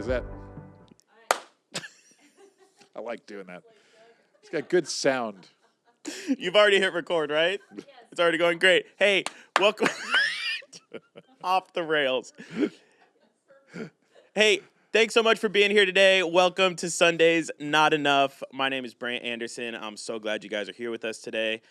Is that? I like doing that. It's got good sound. You've already hit record, right? Yes. It's already going great. Hey, welcome. Off the rails. Hey, thanks so much for being here today. Welcome to Sunday's Not Enough. My name is Brandt Anderson. I'm so glad you guys are here with us today.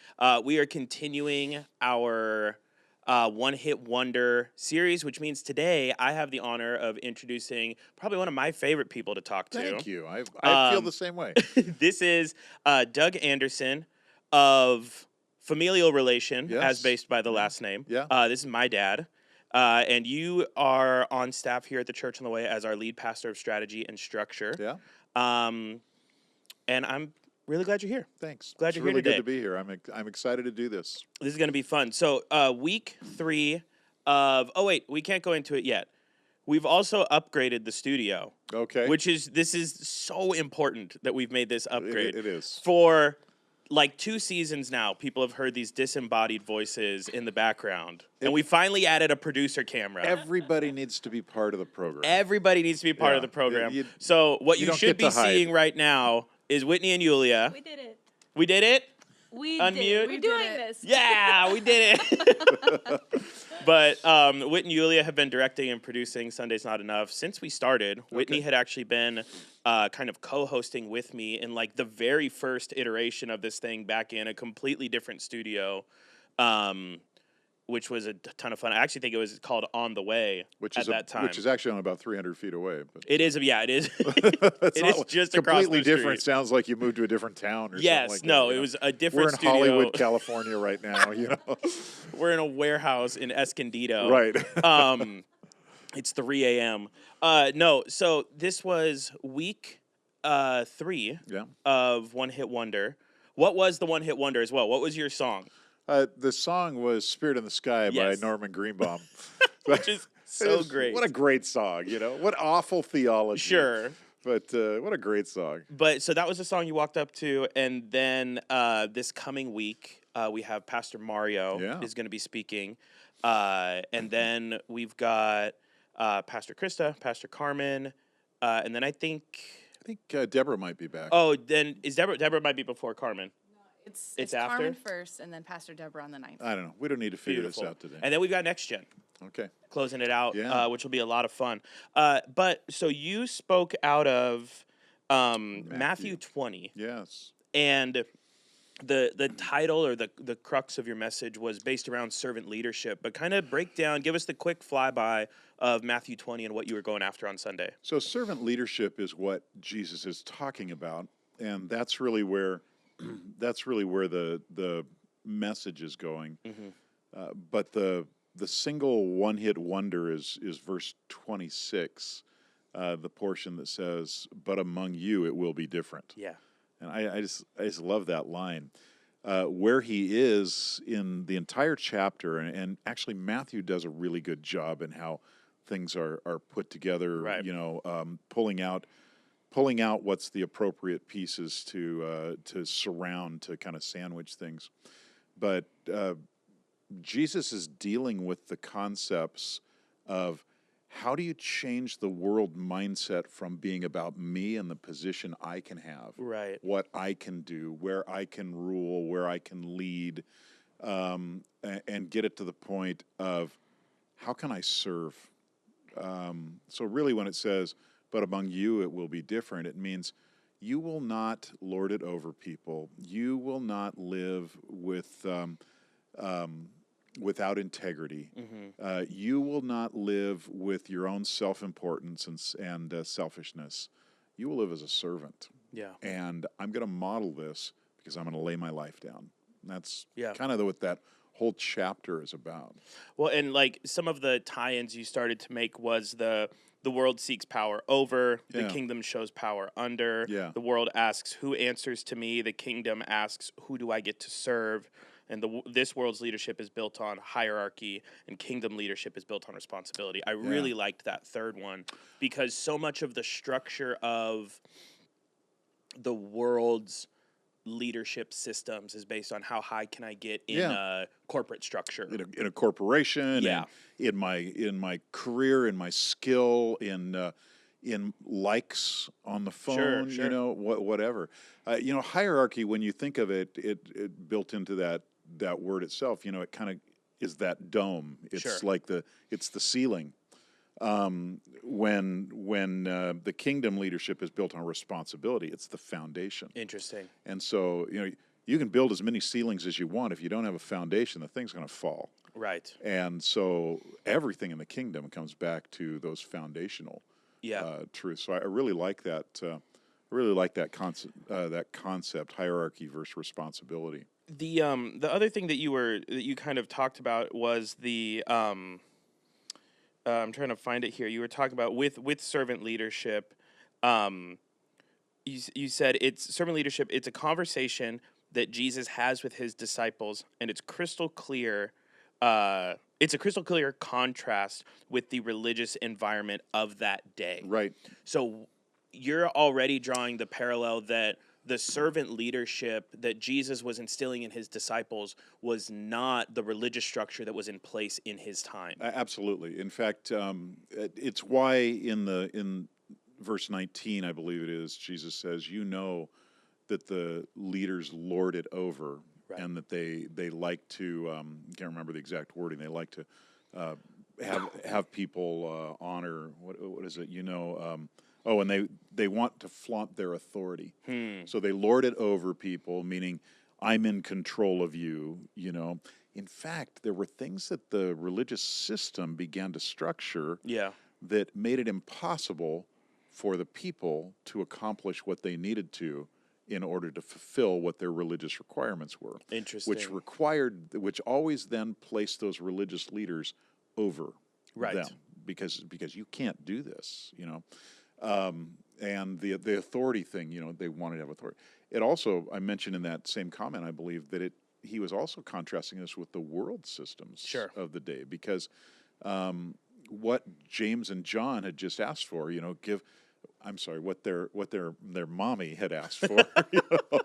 We are continuing our one-hit wonder series, which means today I have the honor of introducing probably one of my favorite people to talk to. Thank you. I feel the same way. This is Doug Anderson of familial relation, Yes. as based by the last name. Yeah. This is my dad. And you are on staff here at the Church on the Way as our lead pastor of strategy and structure. Yeah. And I'm really glad you're here. Thanks. Glad it's you're really here today. good to be here. I'm excited to do this. This is going to be fun. So week 3 of – oh, wait, we can't go into it yet. We've also upgraded the studio. Okay. This is so important that we've made this upgrade. It is. For like 2 seasons now, people have heard these disembodied voices in the background. And we finally added a producer camera. Everybody needs to be part of the program. Everybody needs to be part of the program. So what you should be seeing right now is Whitney and Yulia. We did it. We did it? We Unmute. did it. We're doing this. Yeah, we did it. But Whit and Yulia have been directing and producing Sunday's Not Enough since we started. Okay. Whitney had actually been kind of co-hosting with me in like the very first iteration of this thing back in a completely different studio, which was a ton of fun. I actually think it was called On the Way at that time. Which is actually on about 300 feet away. But it is, yeah, it is. It is just across the completely street. different. Sounds like you moved to a different town or yes, something like no, that. it was a different studio. We're in Hollywood, California right now, you know. We're in a warehouse in Escondido. Right. It's 3 a.m. No, so this was week 3 of One Hit Wonder. What was the One Hit Wonder as well? What was your song? The song was Spirit in the Sky by Norman Greenbaum. Which is so great. What a great song, you know? What awful theology. Sure. But what a great song. But so that was the song you walked up to. And then this coming week, we have Pastor Mario is going to be speaking. And then we've got Pastor Krista, Pastor Carmen. And then I think Deborah might be back. Oh, then is Deborah might be before Carmen. It's after? Carmen first, and then Pastor Deborah on the 9th. I don't know. We don't need to figure this out today. And then we've got Next Gen. Okay. Closing it out, which will be a lot of fun. But so you spoke out of Matthew 20. Yes. And the title or the crux of your message was based around servant leadership. But kind of give us the quick flyby of Matthew 20 and what you were going after on Sunday. So servant leadership is what Jesus is talking about, and that's really where the message is going. Mm-hmm. But the single one-hit wonder is verse 26, the portion that says, "But among you it will be different." Yeah, and I just love that line. Where he is in the entire chapter, and actually Matthew does a really good job in how things are put together. Right. You know, pulling out what's the appropriate pieces to surround, to kind of sandwich things. But Jesus is dealing with the concepts of how do you change the world mindset from being about me and the position I can have, right? What I can do, where I can rule, where I can lead, and get it to the point of how can I serve? So really when it says, "But among you it will be different," it means you will not lord it over people. You will not live with without integrity. Mm-hmm. You will not live with your own self-importance and selfishness. You will live as a servant. Yeah. And I'm going to model this because I'm going to lay my life down. And that's kind of what that whole chapter is about. Well, and like some of the tie-ins you started to make was the world seeks power over, the kingdom shows power under. Yeah. The world asks, who answers to me? The kingdom asks, who do I get to serve? And this world's leadership is built on hierarchy, and kingdom leadership is built on responsibility. I really liked that third one because so much of the structure of the world's leadership systems is based on how high can I get in a corporate structure, in a corporation, in my career, in my skill, in in likes on the phone, you know, whatever. You know, hierarchy, when you think of it, it built into that word itself, you know, it kind of is that dome. It's like it's the ceiling. When the kingdom leadership is built on responsibility, it's the foundation. Interesting. And so, you know, you can build as many ceilings as you want. If you don't have a foundation, the thing's going to fall. Right. And so everything in the kingdom comes back to those foundational truths. So I really like that. That concept, hierarchy versus responsibility. The other thing that you kind of talked about was the I'm trying to find it here. You were talking about with servant leadership. You said it's servant leadership. It's a conversation that Jesus has with his disciples, and it's crystal clear. It's a crystal clear contrast with the religious environment of that day. Right. So you're already drawing the parallel that the servant leadership that Jesus was instilling in his disciples was not the religious structure that was in place in his time. Absolutely. In fact, it's why in verse 19, I believe it is, Jesus says, you know that the leaders lord it over, and that they like to, can't remember the exact wording, they like to have people honor, what is it, you know, and they want to flaunt their authority. So they lord it over people, meaning I'm in control of you, you know. In fact, there were things that the religious system began to structure that made it impossible for the people to accomplish what they needed to in order to fulfill what their religious requirements were. Interesting. Which always then placed those religious leaders over them because you can't do this, you know. And the authority thing, you know, they wanted to have authority. It also, I mentioned in that same comment, I believe, that he was also contrasting this with the world systems of the day, because what James and John had just asked for, you know, what their mommy had asked for, you know,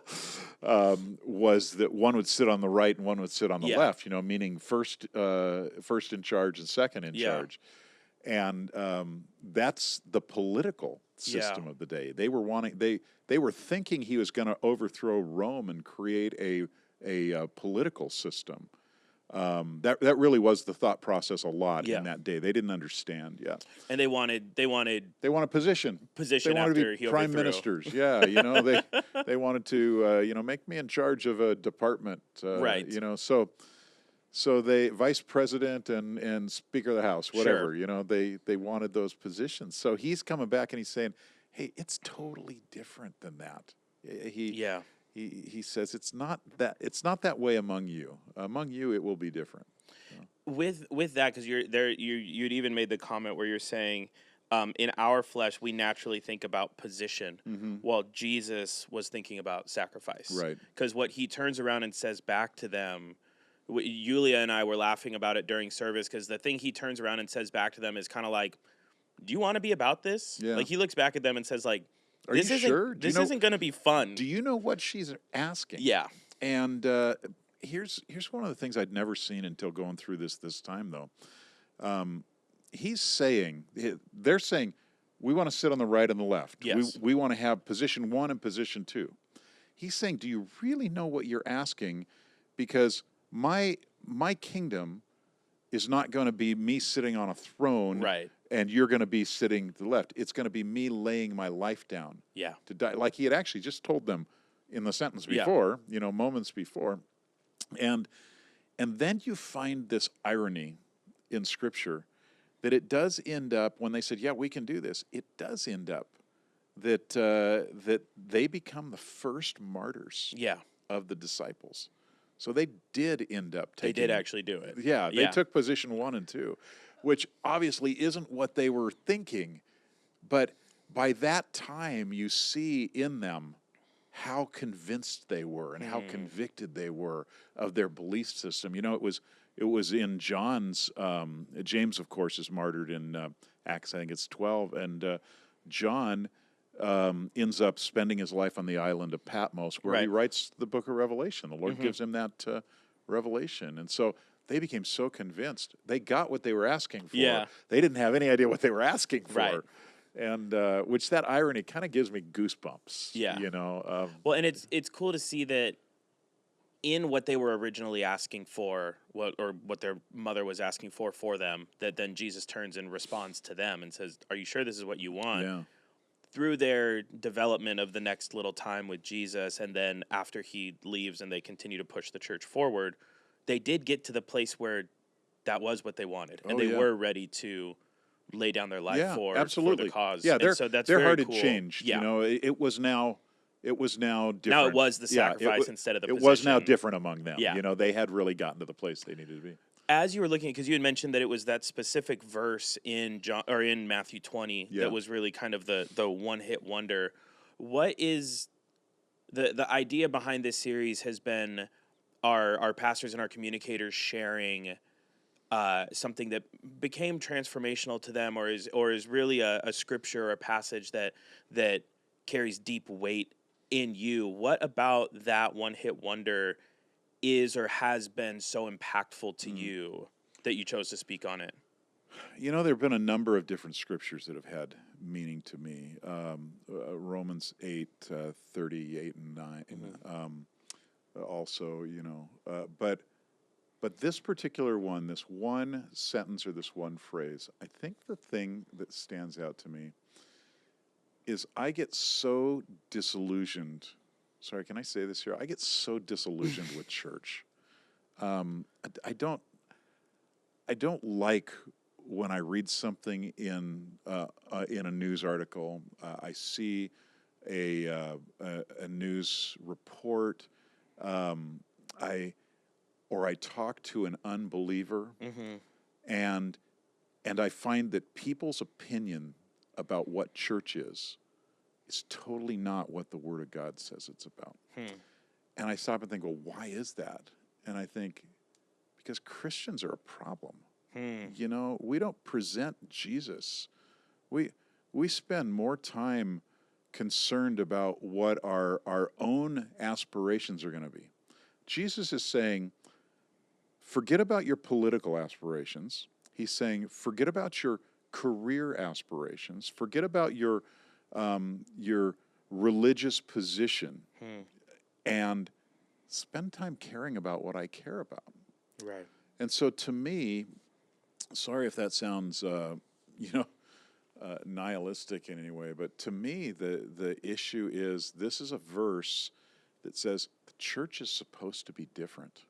was that one would sit on the right and one would sit on the left, you know, meaning first in charge and second in charge. And that's the political system of the day. They were thinking he was going to overthrow Rome and create a political system. That really was the thought process a lot in that day. They didn't understand yet. And they wanted position. Position they wanted after to be he prime overthrew. ministers. Yeah, you know, they wanted to you know, make me in charge of a department. You know, so they vice president and speaker of the house, whatever, you know, they wanted those positions. So he's coming back and he's saying, hey, it's totally different than that. He says it's not that way among you. Among you, it will be different. With that, because you'd even made the comment where you're saying, in our flesh, we naturally think about position, while Jesus was thinking about sacrifice. Right. Because what he turns around and says back to them, Yulia and I were laughing about it during service, because the thing he turns around and says back to them is kind of like, do you want to be about this? Yeah. Like, he looks back at them and says, like, Are you sure? This isn't going to be fun. Do you know what she's asking? Yeah. And here's one of the things I'd never seen until going through this time, though. They're saying, we want to sit on the right and the left. Yes. We want to have position 1 and position 2. He's saying, do you really know what you're asking? Because my kingdom is not going to be me sitting on a throne, and you're going to be sitting to the left. It's going to be me laying my life down to die. Like he had actually just told them in the sentence before, you know, moments before. And then you find this irony in Scripture that it does end up, when they said, yeah, we can do this, it does end up that they become the first martyrs of the disciples. So they did end up taking... They did actually do it. Yeah, they took position 1 and 2, which obviously isn't what they were thinking. But by that time, you see in them how convinced they were and how convicted they were of their belief system. You know, it was in John's... James, of course, is martyred in Acts, I think it's 12. And John... ends up spending his life on the island of Patmos, where he writes the book of Revelation. The Lord gives him that revelation. And so they became so convinced. They got what they were asking for. Yeah. They didn't have any idea what they were asking for. Right. And which that irony kind of gives me goosebumps. Yeah. You know. Well, and it's cool to see that in what they were originally asking for, what their mother was asking for them, that then Jesus turns and responds to them and says, "Are you sure this is what you want?" Yeah. Through their development of the next little time with Jesus, and then after he leaves and they continue to push the church forward, they did get to the place where that was what they wanted, and they were ready to lay down their life for the cause. Yeah, and so that's their very heart had cool. changed. Yeah. You know, it was now different. Now it was the sacrifice instead of the position. It was now different among them. Yeah. You know, they had really gotten to the place they needed to be. As you were looking, because you had mentioned that it was that specific verse in in Matthew 20 that was really kind of the one-hit wonder. What is the idea behind this series has been our pastors and our communicators sharing something that became transformational to them, or is really a scripture or a passage that carries deep weight in you. What about that one-hit wonder is or has been so impactful to you that you chose to speak on it? You know, there have been a number of different scriptures that have had meaning to me. Romans 8, 38 and 9. Also, you know, but this particular one, this one sentence or this one phrase, I think the thing that stands out to me is I get so disillusioned. Sorry, can I say this here? I get so disillusioned with church. I don't like when I read something in a news article. I see a news report. I talk to an unbeliever, and I find that people's opinion about what church is totally not what the Word of God says it's about. And I stop and think, well, why is that? And I think, because Christians are a problem. You know, we don't present Jesus. We spend more time concerned about what our own aspirations are going to be. Jesus is saying, forget about your political aspirations. He's saying, forget about your career aspirations. Forget about your religious position, and spend time caring about what I care about. Right. And so, to me, sorry if that sounds, nihilistic in any way, but to me, the issue is this is a verse that says the church is supposed to be different,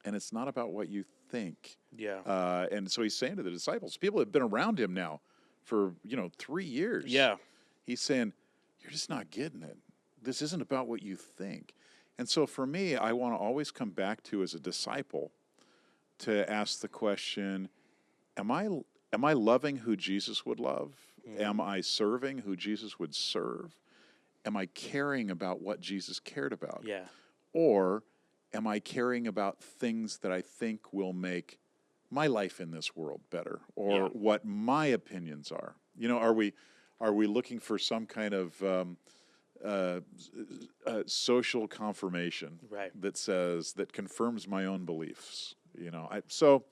and it's not about what you think. Yeah. And so he's saying to the disciples, people have been around him now for 3 years. Yeah. He's saying, you're just not getting it. This isn't about what you think. And so for me, I want to always come back to, as a disciple, to ask the question, am I loving who Jesus would love? Am I serving who Jesus would serve? Am I caring about what Jesus cared about? Yeah. Or am I caring about things that I think will make my life in this world better, or what my opinions are? You know, are we looking for some kind of social confirmation, right, that confirms my own beliefs? You know, so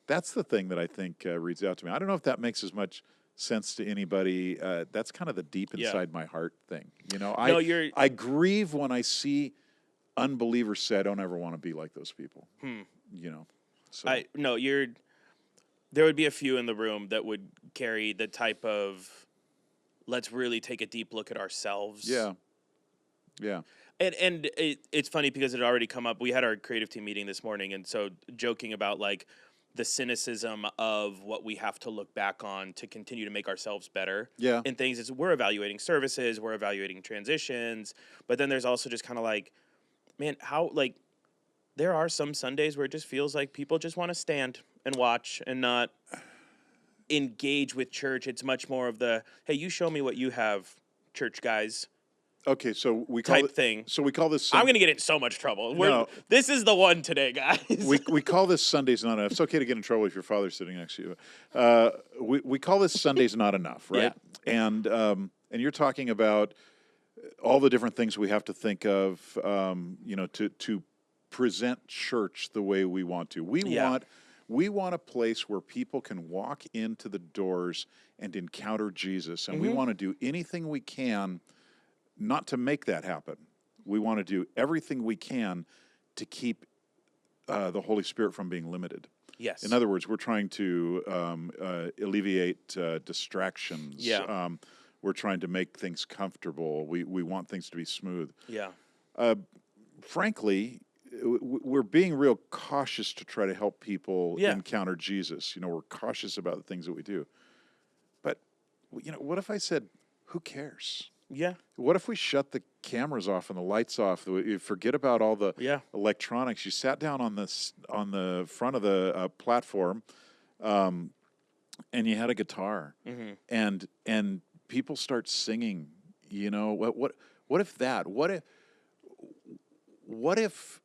that's the thing that I think reads out to me. I don't know if that makes as much sense to anybody. That's kind of the deep inside my heart thing. You know, I grieve when I see unbelievers say, I don't ever want to be like those people. You know, so there would be a few in the room that would carry the type of, let's really take a deep look at ourselves. Yeah. Yeah. And it's funny because it had already come up. We had our creative team meeting this morning, and so joking about like the cynicism of what we have to look back on to continue to make ourselves better. Yeah. And things is we're evaluating services, we're evaluating transitions, but then there's also just kind of like, man, how, like, there are some Sundays where it just feels like people just want to stand and watch and not engage with church. It's much more of the, hey, you show me what you have, church guys. Okay, so we call type thing. So we call this. I'm going to get in so much trouble. This is the one today, guys. we call this Sundays Not Enough. It's okay to get in trouble if your father's sitting next to you. We call this Sundays Not Enough, right? Yeah. And you're talking about all the different things we have to think of, to present church the way we want to. We We want a place where people can walk into the doors and encounter Jesus, and we want to do anything we can not to make that happen. We want to do everything we can to keep the Holy Spirit from being limited. Yes. In other words, we're trying to alleviate distractions. Yeah. We're trying to make things comfortable. We want things to be smooth. Yeah. Frankly, we're being real cautious to try to help people encounter Jesus. We're cautious about the things that we do. But, what if I said, who cares? Yeah. What if we shut the cameras off and the lights off? You forget about all the electronics. You sat down on the front of the platform, and you had a guitar, and people start singing. What if that? What if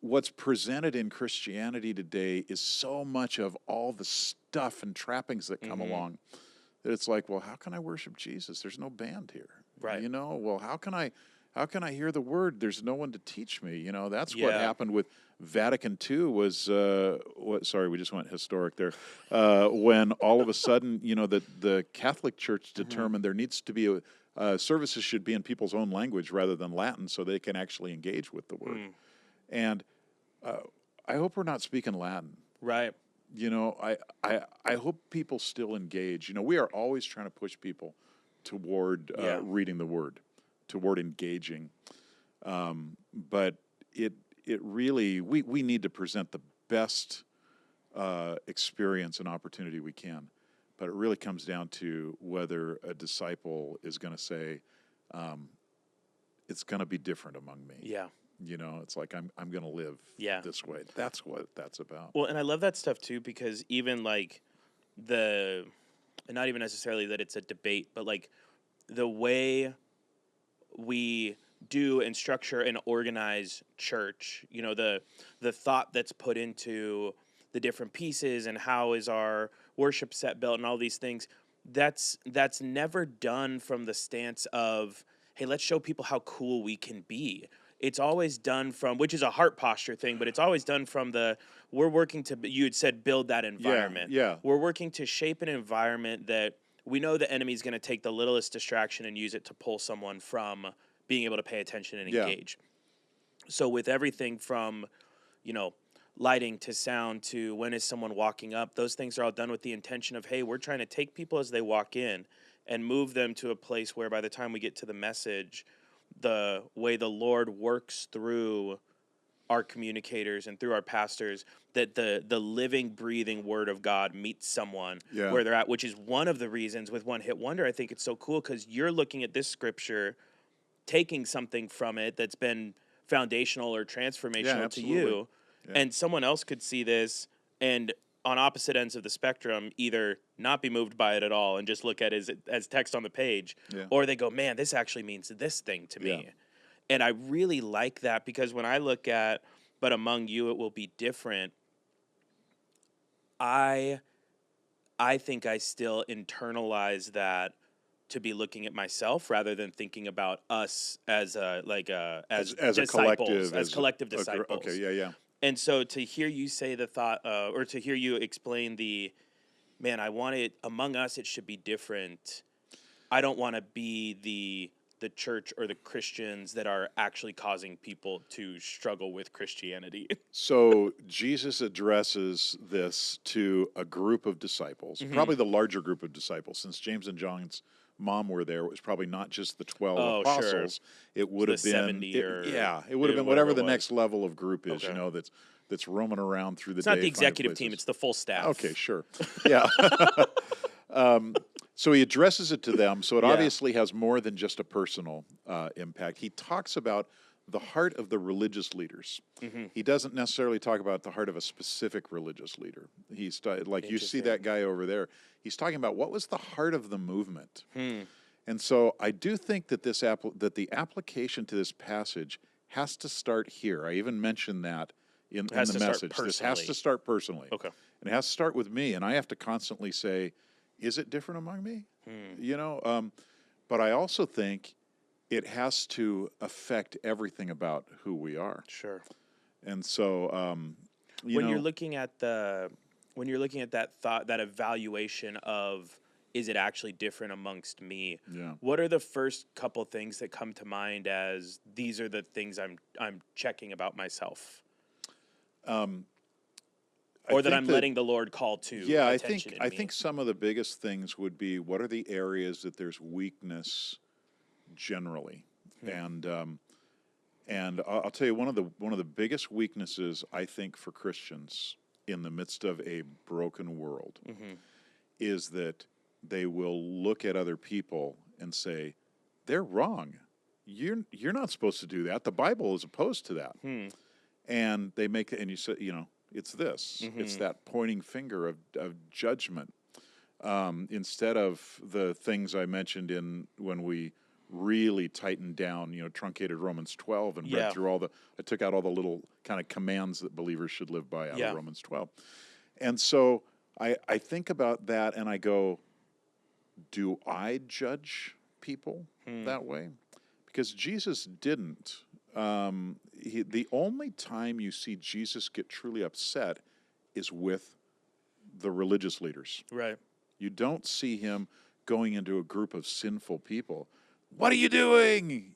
what's presented in Christianity today is so much of all the stuff and trappings that come along that it's like, well, how can I worship Jesus? There's no band here. Right. Well, how can I hear the word? There's no one to teach me. That's what happened with Vatican II was, sorry, we just went historic there. When all of a sudden, the Catholic Church determined there needs to be services should be in people's own language rather than Latin so they can actually engage with the word. And I hope we're not speaking Latin. Right. I hope people still engage. We are always trying to push people toward reading the word, toward engaging. But it really, we need to present the best experience and opportunity we can. But it really comes down to whether a disciple is going to say, it's going to be different among me. Yeah. It's like I'm going to live this way. That's what that's about. Well, and I love that stuff too, because even like and not even necessarily that it's a debate, but like the way we do and structure and organize church, the thought that's put into the different pieces and how is our worship set built and all these things, that's never done from the stance of, hey, let's show people how cool we can be. It's always done from, which is a heart posture thing, but it's always done from we're working to, you had said, build that environment. Yeah. We're working to shape an environment that we know the enemy's going to take the littlest distraction and use it to pull someone from being able to pay attention and engage. So with everything from, lighting to sound to when is someone walking up, those things are all done with the intention of, hey, we're trying to take people as they walk in and move them to a place where by the time we get to the message, the way the Lord works through our communicators and through our pastors, that the living, breathing word of God meets someone where they're at, which is one of the reasons with One Hit Wonder, I think it's so cool because you're looking at this scripture, taking something from it that's been foundational or transformational to you, and someone else could see this and on opposite ends of the spectrum, either not be moved by it at all and just look at it as text on the page, or they go, man, this actually means this thing to me. And I really like that because when I look at, but among you it will be different, I think I still internalize that to be looking at myself rather than thinking about us as a disciples, as collective disciples. Okay, yeah. And so to hear you say the thought, or to hear you explain I want it, among us it should be different. I don't want to be the church or the Christians that are actually causing people to struggle with Christianity. So Jesus addresses this to a group of disciples, probably the larger group of disciples, since James and John's mom were there. It was probably not just the 12 apostles. Sure. It would have been 70 it would have been whatever the next level of group is. That's roaming around through the day. It's not the executive team; it's the full staff. Okay, sure, yeah. So he addresses it to them. So it obviously has more than just a personal impact. He talks about the heart of the religious leaders. He doesn't necessarily talk about the heart of a specific religious leader. He's like, you see that guy over there. He's talking about what was the heart of the movement. And so I do think that that the application to this passage has to start here. I even mentioned that in the message. This has to start personally. Okay. And it has to start with me. And I have to constantly say, is it different among me? But I also think it has to affect everything about who we are. Sure. And so, when you're looking at when you're looking at that thought, that evaluation of, is it actually different amongst me? Yeah. What are the first couple things that come to mind as these are the things I'm checking about myself? Or that I'm letting the Lord call to attention I think some of the biggest things would be, what are the areas that there's weakness generally? And I'll tell you, one of the biggest weaknesses, I think, for Christians in the midst of a broken world is that they will look at other people and say, they're wrong. You're not supposed to do that. The Bible is opposed to that. And they make it, and you say, it's this. It's that pointing finger of judgment. Instead of the things I mentioned when we really tightened down, truncated Romans 12 and read through I took out all the little kind of commands that believers should live by out of Romans 12. And so I think about that and I go, do I judge people that way? Because Jesus didn't. The only time you see Jesus get truly upset is with the religious leaders. Right. You don't see him going into a group of sinful people. What are you doing?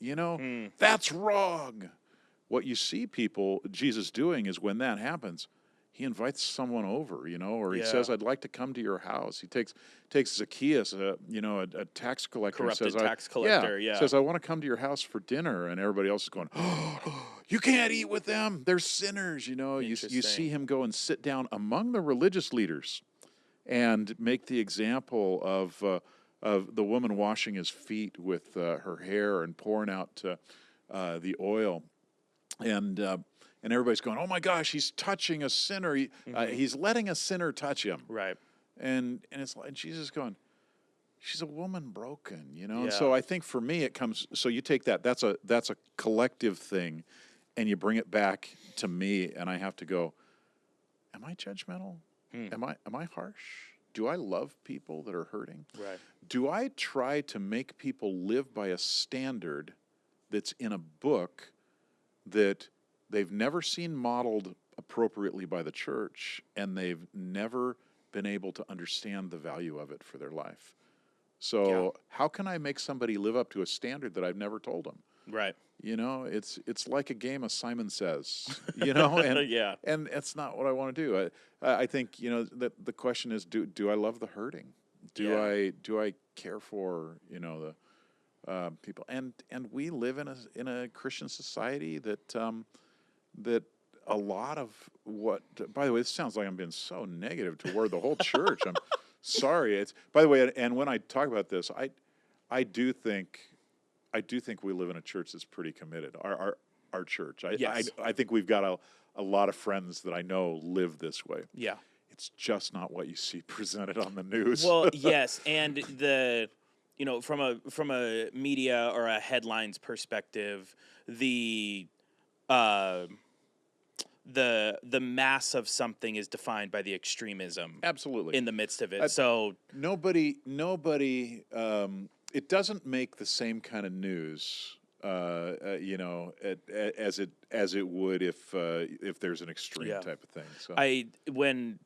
That's wrong. What you see Jesus doing is when that happens, he invites someone over, or he says, I'd like to come to your house. He takes Zacchaeus, a tax collector. Corrupted says, tax collector, says, I want to come to your house for dinner. And everybody else is going, you can't eat with them. They're sinners, You see him go and sit down among the religious leaders and make the example of the woman washing his feet with her hair and pouring out the oil. And everybody's going, oh my gosh, he's touching a sinner. He's letting a sinner touch him. Right. And it's like Jesus is going, she's a woman broken, And so I think for me it comes. So you take that's a collective thing, and you bring it back to me, and I have to go, am I judgmental? Am I harsh? Do I love people that are hurting? Right. Do I try to make people live by a standard that's in a book that they've never seen modeled appropriately by the church, and they've never been able to understand the value of it for their life? So how can I make somebody live up to a standard that I've never told them? Right. It's like a game of Simon Says, and and it's not what I want to do. I think that the question is, do I love the hurting? Do I care for the people? And we live in a Christian society that that a lot of what. By the way, this sounds like I'm being so negative toward the whole church. I'm sorry. By the way, and when I talk about this, I do think we live in a church that's pretty committed. Our church. I think we've got a lot of friends that I know live this way. Yeah. It's just not what you see presented on the news. Well, yes, and from a media or a headlines perspective, the mass of something is defined by the extremism. Absolutely. In the midst of it. So nobody. It doesn't make the same kind of news, as it would if there's an extreme type of thing. So when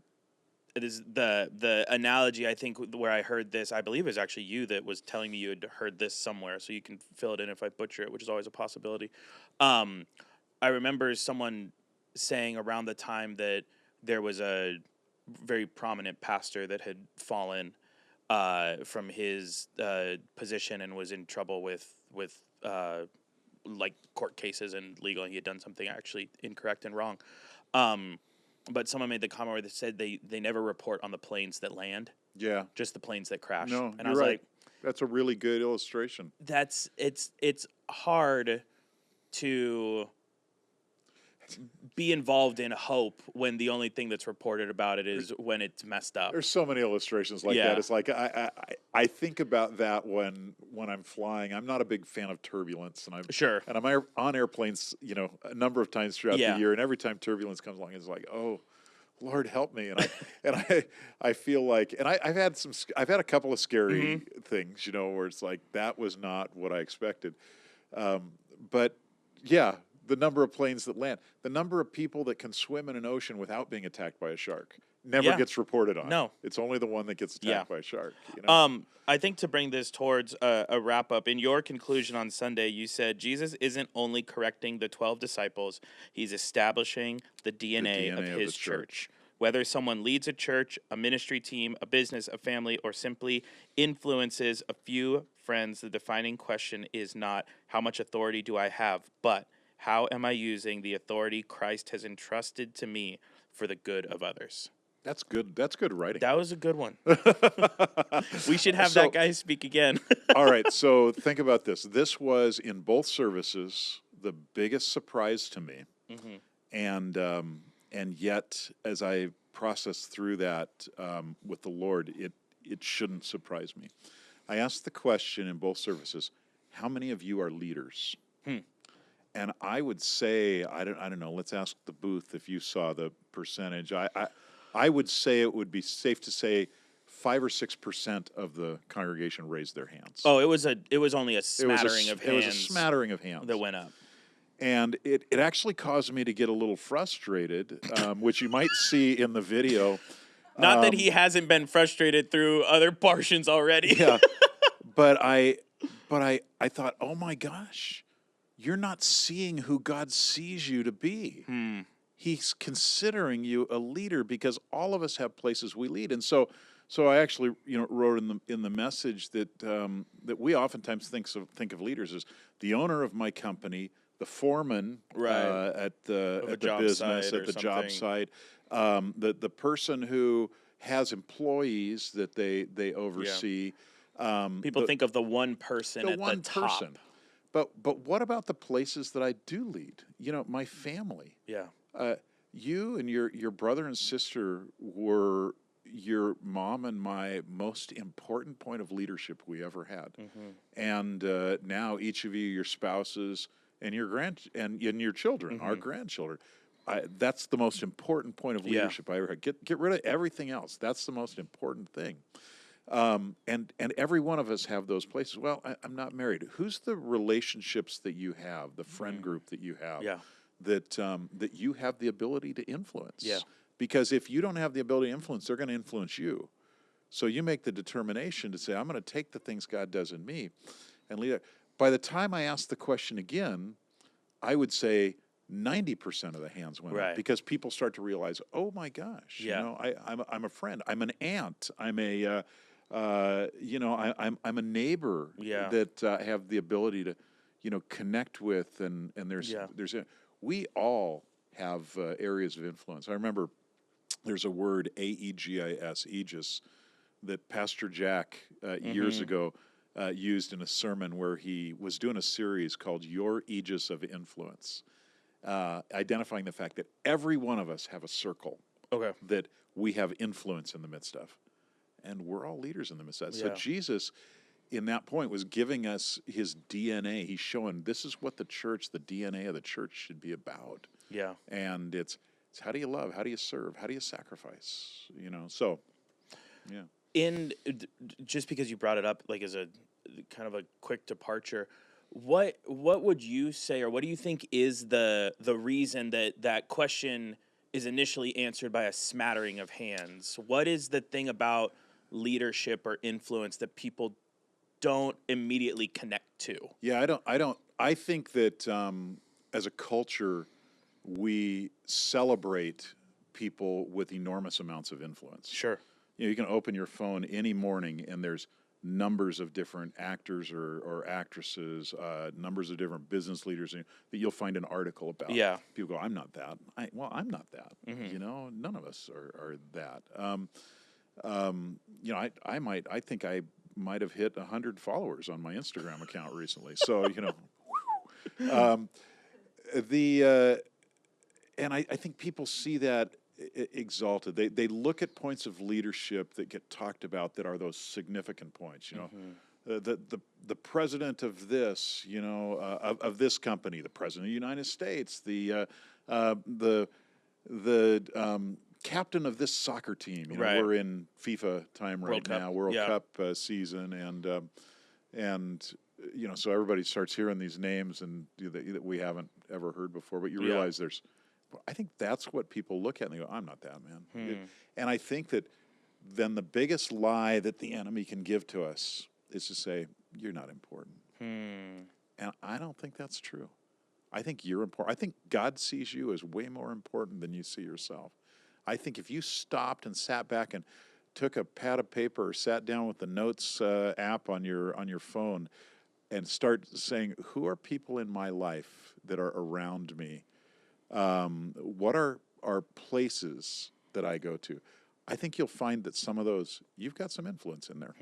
it is the analogy, I think where I heard this, I believe it was actually you that was telling me you had heard this somewhere, so you can fill it in if I butcher it, which is always a possibility. I remember someone saying around the time that there was a very prominent pastor that had fallen from his position and was in trouble with like court cases and legal, and he had done something actually incorrect and wrong. But someone made the comment where they said they never report on the planes that land. Yeah. Just the planes that crash. No, and I was right. Like, that's a really good illustration. It's hard to be involved in hope when the only thing that's reported about it is when it's messed up. There's so many illustrations like that. It's like I think about that when I'm flying. I'm not a big fan of turbulence, and I'm on airplanes, a number of times throughout the year, and every time turbulence comes along, it's like, oh, Lord help me, and I feel like, and I've had a couple of scary things, where it's like that was not what I expected, but yeah. The number of planes that land, the number of people that can swim in an ocean without being attacked by a shark. never gets reported on. No. It's only the one that gets attacked by a shark. You know? I think to bring this towards a wrap-up, in your conclusion on Sunday, you said Jesus isn't only correcting the 12 disciples, he's establishing the DNA of his church. Whether someone leads a church, a ministry team, a business, a family, or simply influences a few friends, the defining question is not how much authority do I have, but how am I using the authority Christ has entrusted to me for the good of others? That's good. That's good writing. That was a good one. We should have that guy speak again. All right. So think about this. This was in both services the biggest surprise to me, and yet as I process through that with the Lord, it shouldn't surprise me. I asked the question in both services: how many of you are leaders? And I would say, I don't know. Let's ask the booth if you saw the percentage. I would say it would be safe to say 5 or 6% of the congregation raised their hands. Oh, it was only a smattering of hands. It was a smattering of hands that went up. And it actually caused me to get a little frustrated, which you might see in the video. Not that he hasn't been frustrated through other portions already. Yeah, but I thought, oh my gosh, you're not seeing who God sees you to be. He's considering you a leader because all of us have places we lead, and so I actually wrote in the message that that we oftentimes think of leaders as the owner of my company, the foreman at the business, at the job site, the person who has employees that they oversee. People think of the one person at the top. But what about the places that I do lead? My family. Yeah. You and your brother and sister were your mom and my most important point of leadership we ever had. And now each of you, your spouses and your and your children, our grandchildren, that's the most important point of leadership I ever had. Get rid of everything else. That's the most important thing. And every one of us have those places. Well, I'm not married. Who's the relationships that you have, the friend group that you have, that you have the ability to influence? Yeah. Because if you don't have the ability to influence, they're going to influence you. So you make the determination to say, I'm going to take the things God does in me and lead it. By the time I asked the question again, I would say 90% of the hands went up because people start to realize, oh my gosh, I'm a friend, I'm an aunt, I'm a I'm a neighbor that have the ability to connect with, and there's we all have areas of influence. I remember there's a word AEGIS, aegis, that Pastor Jack years ago used in a sermon where he was doing a series called Your Aegis of Influence, identifying the fact that every one of us have a circle that we have influence in the midst of. And we're all leaders in the midst of that. So Jesus, in that point, was giving us his DNA. He's showing this is what the DNA of the church should be about. Yeah. And it's how do you love? How do you serve? How do you sacrifice? So, yeah. Just because you brought it up, like as a kind of a quick departure, what would you say, or what do you think is the reason that question is initially answered by a smattering of hands? What is the thing about leadership or influence that people don't immediately connect to? Yeah, I think that as a culture, we celebrate people with enormous amounts of influence. Sure. You can open your phone any morning and there's numbers of different actors or actresses, numbers of different business leaders that you'll find an article about. Yeah. People go, I'm not that. I'm not that. None of us are that. I think I might have hit 100 followers on my Instagram account recently. So, and I think people see that exalted. They look at points of leadership that get talked about that are those significant points. The president of this, of this company, the president of the United States, the captain of this soccer team. We're in FIFA time right now, World Cup season, and so everybody starts hearing these names and that we haven't ever heard before. But you realize I think that's what people look at and they go, I'm not that, man. And I think that then the biggest lie that the enemy can give to us is to say, you're not important. And I don't think that's true. I think you're important. I think God sees you as way more important than you see yourself. I think if you stopped and sat back and took a pad of paper or sat down with the notes app on your phone and start saying, who are people in my life that are around me? What are places that I go to? I think you'll find that some of those, you've got some influence in there.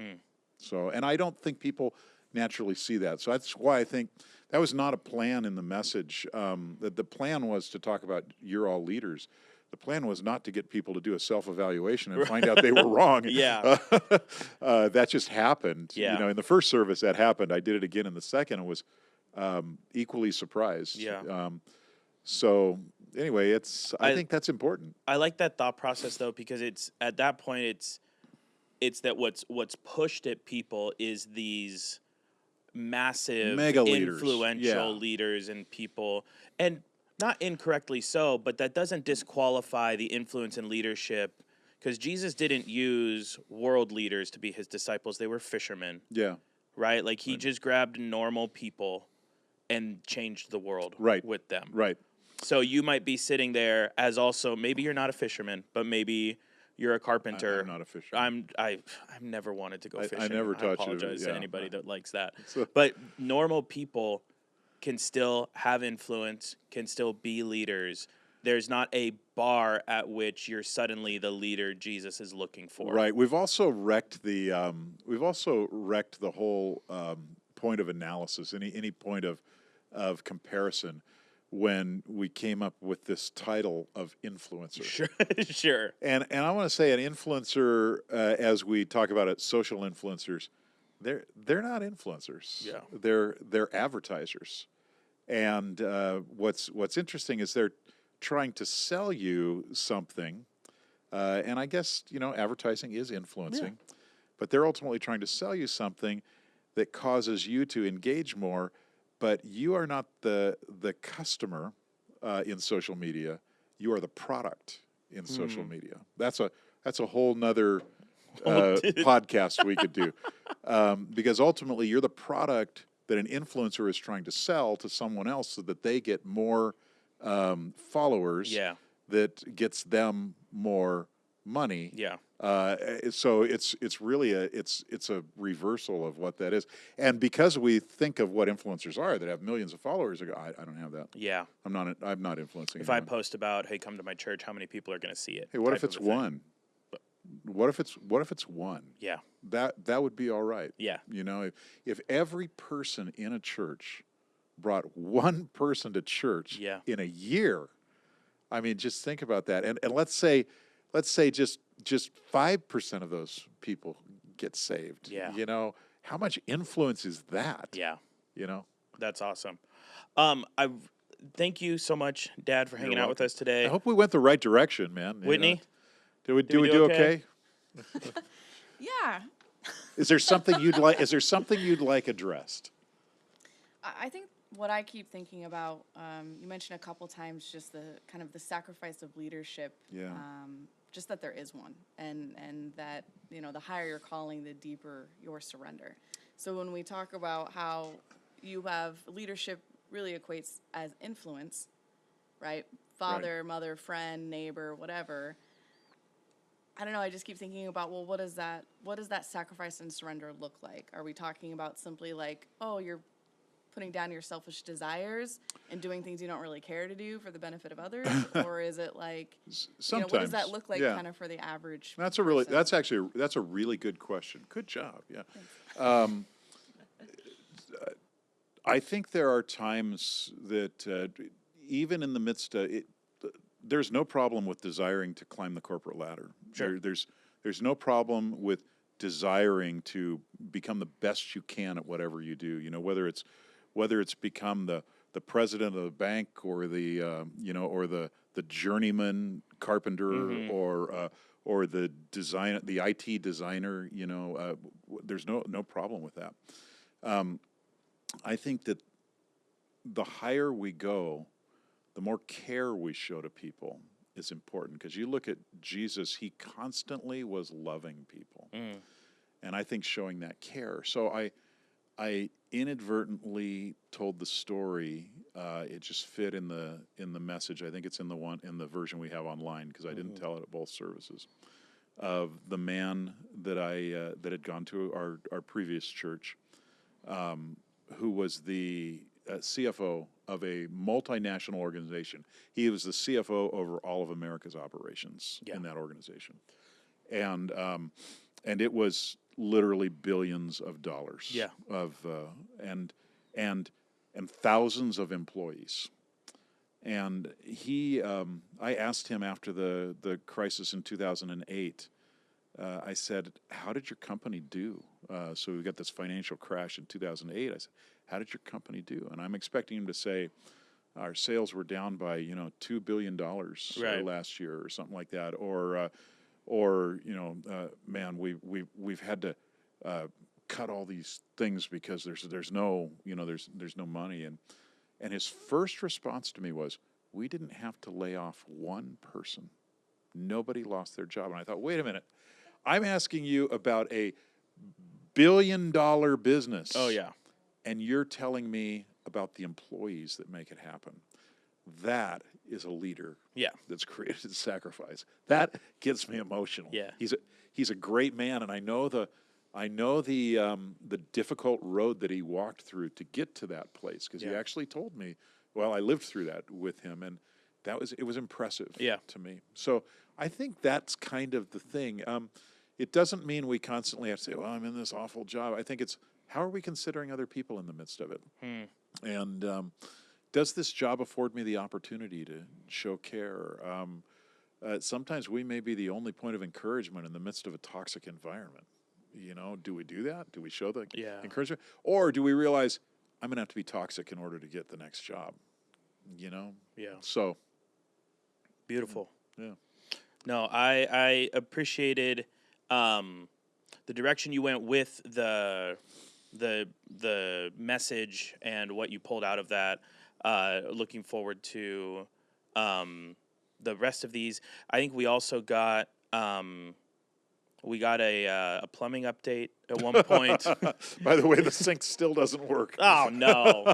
So, and I don't think people naturally see that. So that's why I think that was not a plan in the message. The plan was to talk about you're all leaders. The plan was not to get people to do a self-evaluation and find out they were wrong. That just happened. Yeah. You know, in the first service that happened. I did it again in the second and was equally surprised. So anyway, I think that's important. I like that thought process though, because it's at that point it's that what's pushed at people is these massive, mega leaders. Influential leaders and people, and not incorrectly so, but that doesn't disqualify the influence and leadership, because Jesus didn't use world leaders to be his disciples. They were fishermen. Yeah. Right? Like he just grabbed normal people and changed the world with them. Right. So you might be sitting there as also, maybe you're not a fisherman, but maybe you're a carpenter. I'm not a fisherman. I've never wanted to go fishing. I never taught you. I apologize to anybody that likes that. But normal people can still have influence, can still be leaders. There's not a bar at which you're suddenly the leader Jesus is looking for. Right. We've also wrecked the whole point of analysis, any point of comparison, when we came up with this title of influencer. Sure. And I want to say an influencer, as we talk about it, social influencers, they're not influencers. Yeah. They're advertisers. And what's interesting is they're trying to sell you something. And I guess, advertising is influencing. Yeah. But they're ultimately trying to sell you something that causes you to engage more. But you are not the customer in social media. You are the product in social media. That's a whole nother podcast we could do, because ultimately you're the product that an influencer is trying to sell to someone else so that they get more followers. Yeah. That gets them more money. Yeah. So it's really it's a reversal of what that is. And because we think of what influencers are that have millions of followers, I go, I don't have that. Yeah. I'm not influencing. If anyone. I post about, hey, come to my church, how many people are going to see it? Hey, what if it's one? What if it's one? Yeah. That would be all right. Yeah. If every person in a church brought one person to church in a year, I mean, just think about that. And let's say just 5% of those people get saved. Yeah. How much influence is that? Yeah. That's awesome. I thank you so much, Dad, for hanging out with us today. I hope we went the right direction, man. Whitney? Did we do okay? Yeah. Is there something you'd like addressed? I think what I keep thinking about, you mentioned a couple times just the kind of the sacrifice of leadership. Yeah. Just that there is one, and that the higher your calling, the deeper your surrender. So when we talk about how you have leadership, really equates as influence, right? Father, mother, friend, neighbor, whatever. I don't know. I just keep thinking about, well, what does that sacrifice and surrender look like? Are we talking about simply like, oh, you're putting down your selfish desires and doing things you don't really care to do for the benefit of others, or is it like, sometimes, what does that look like kind of for the average that's person? That's a really good question. Good job. Yeah. I think there are times that even in the midst of it, there's no problem with desiring to climb the corporate ladder. Sure. There's no problem with desiring to become the best you can at whatever you do. Whether it's become the president of the bank or the or the journeyman carpenter or the IT designer. There's no problem with that. I think that the higher we go, the more care we show to people is important. Because you look at Jesus, he constantly was loving people. And I think showing that care. So I inadvertently told the story. It just fit in the message. I think it's in the version we have online, because I didn't tell it at both services. Of the man that that had gone to our previous church, who was the CFO of a multinational organization. He was the CFO over all of America's operations in that organization, and it was literally billions of dollars and thousands of employees. And I asked him after the crisis in 2008, I said, how did your company do? So we got this financial crash in 2008. I said, how did your company do? And I'm expecting him to say, our sales were down by, $2 billion last year or something like that. Or man, we've had to cut all these things because there's no money. And his first response to me was, we didn't have to lay off one person. Nobody lost their job. And I thought, wait a minute. I'm asking you about a billion-dollar business. Oh, yeah. And you're telling me about the employees that make it happen. That is a leader that's created sacrifice. That gets me emotional. Yeah. He's a great man, and I know the difficult road that he walked through to get to that place, because he actually told me, well, I lived through that with him, and it was impressive to me. So I think that's kind of the thing. It doesn't mean we constantly have to say, well, I'm in this awful job. I think it's, how are we considering other people in the midst of it? And does this job afford me the opportunity to show care? Sometimes we may be the only point of encouragement in the midst of a toxic environment. Do we do that? Do we show the encouragement? Or do we realize I'm going to have to be toxic in order to get the next job? Yeah. So. Beautiful. Yeah. No, I appreciated the direction you went with the message and what you pulled out of that. Looking forward to the rest of these. I think we also got a plumbing update at one point. By the way, the sink still doesn't work. Oh no!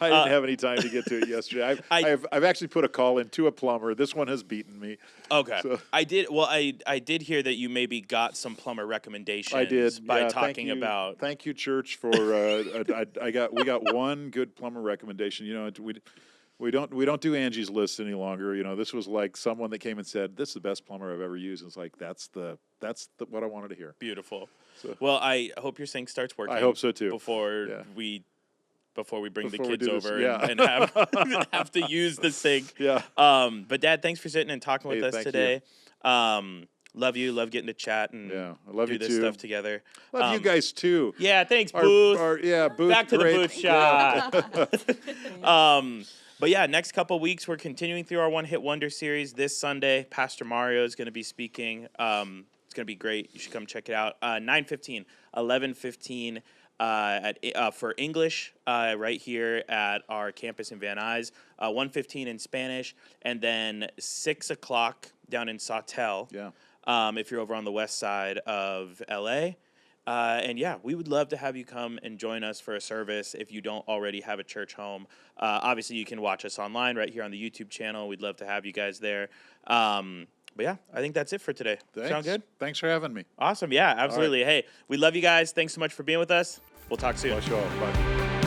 I didn't have any time to get to it yesterday. I've actually put a call in to a plumber. This one has beaten me. Okay, so. I did. Well, I did hear that you maybe got some plumber recommendations. I did by talking about. Thank you, church, for we got one good plumber recommendation. We don't do Angie's List any longer. This was like someone that came and said, this is the best plumber I've ever used. And it's like, that's what I wanted to hear. Beautiful. So. Well, I hope your sink starts working. I hope so too. Before we bring the kids over and have to use the sink. Yeah. But Dad, thanks for sitting and talking with us today. Love you. Love getting to chat and I love do you this too. stuff together. Love you guys too. Yeah, thanks, Booth. Booth. Back to great. the Booth shot. But yeah, next couple weeks, we're continuing through our One Hit Wonder series. This Sunday, Pastor Mario is going to be speaking. It's going to be great. You should come check it out. 9:15, 11:15 for English right here at our campus in Van Nuys. 1:15 in Spanish, and then 6 o'clock down in Sawtelle. Yeah. If you're over on the west side of LA. And yeah, we would love to have you come and join us for a service if you don't already have a church home. Obviously, you can watch us online right here on the YouTube channel. We'd love to have you guys there. But yeah, I think that's it for today. Thanks. Sound good? Thanks for having me. Awesome. Yeah, absolutely. Right. Hey, we love you guys. Thanks so much for being with us. We'll talk soon. Bye.